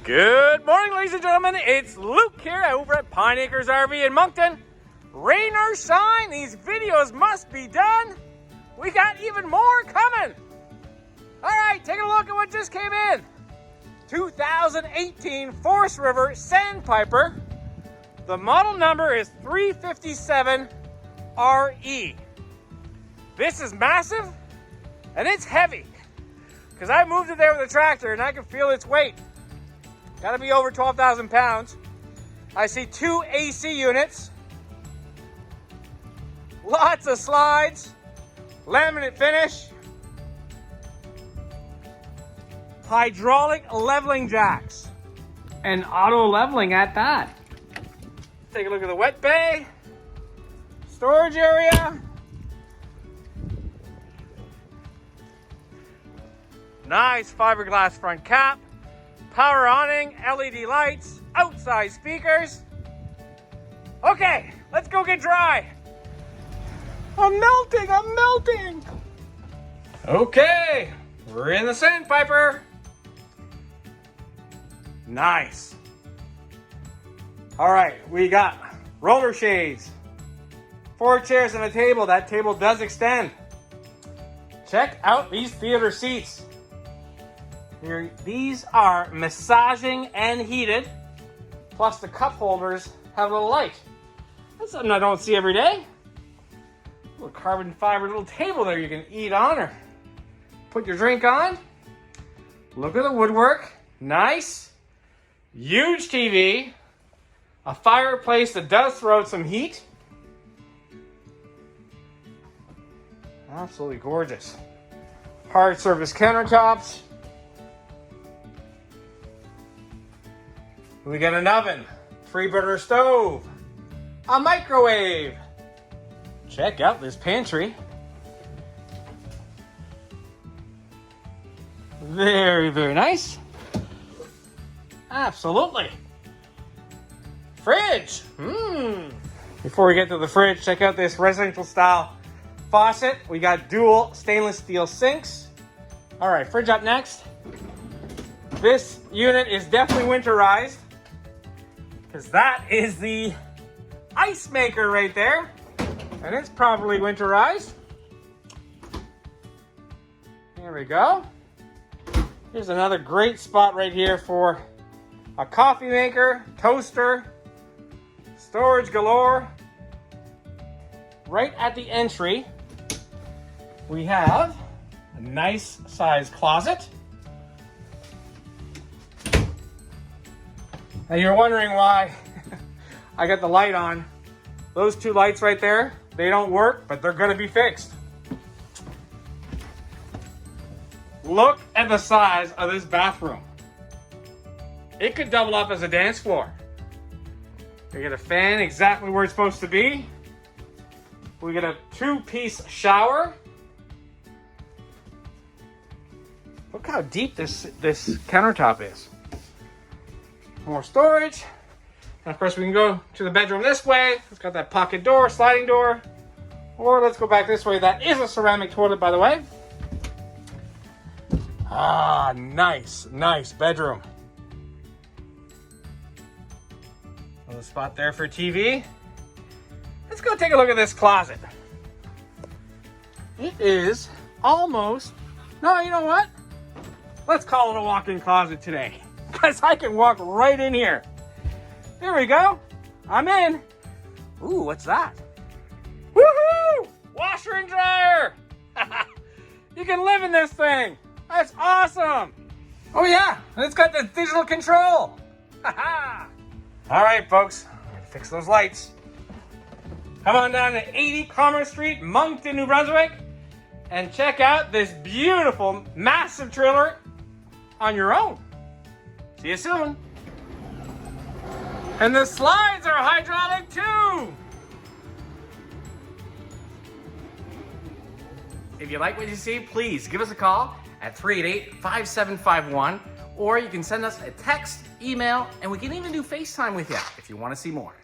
Good morning, ladies and gentlemen. It's Luke here over at Pine Acres RV in Moncton. Rain or shine, these videos must be done. We got even more coming. All right, take a look at what just came in. 2018 Forest River Sandpiper. The model number is 357RE. This is massive and it's heavy because I moved it there with a tractor and I can feel its weight. Got to be over 12,000 pounds. I see 2 AC units, lots of slides, laminate finish, hydraulic leveling jacks, and auto leveling at that. Take a look at the wet bay, storage area. Nice fiberglass front cap, power awning, LED lights, outside speakers. Okay, let's go get dry. I'm melting. Okay, we're in the Sandpiper. Nice. All right, we got roller shades, 4 chairs and a table. That table does extend. Check out these theater seats. Here, these are massaging and heated, plus the cup holders have a little light. That's something I don't see every day. A little carbon fiber little table there you can eat on or put your drink on. Look at the woodwork, nice. Huge TV, a fireplace that does throw out some heat. Absolutely gorgeous. Hard surface countertops. We got an oven, 3-burner stove, a microwave. Check out this pantry. Very, very nice. Absolutely. Fridge. Before we get to the fridge, check out this residential style faucet. We got dual stainless steel sinks. All right, fridge up next. This unit is definitely winterized, because that is the ice maker right there, and it's probably winterized. There we go. Here's another great spot right here for a coffee maker, toaster, storage galore. Right at the entry, we have a nice sized closet. Now you're wondering why I got the light on. Those 2 lights right there, they don't work, but they're gonna be fixed. Look at the size of this bathroom. It could double up as a dance floor. We get a fan exactly where it's supposed to be. We get a 2-piece shower. Look how deep this countertop is. More storage. And of course we can go to the bedroom this way. It's got that pocket door, sliding door. Or let's go back this way. That is a ceramic toilet, by the way. Ah, nice bedroom. Little spot there for TV. Let's go take a look at this closet. It is almost, no, you know what? Let's call it a walk-in closet today, because I can walk right in here. There we go. I'm in. Ooh, what's that? Woohoo! Washer and dryer. You can live in this thing. That's awesome. Oh yeah, and it's got the digital control. All right, folks, fix those lights. Come on down to 80 Commerce Street, Moncton, New Brunswick, and check out this beautiful, massive trailer on your own. See you soon. And the slides are hydraulic too. If you like what you see, please give us a call at 388-5751, or you can send us a text, email, and we can even do FaceTime with you if you want to see more.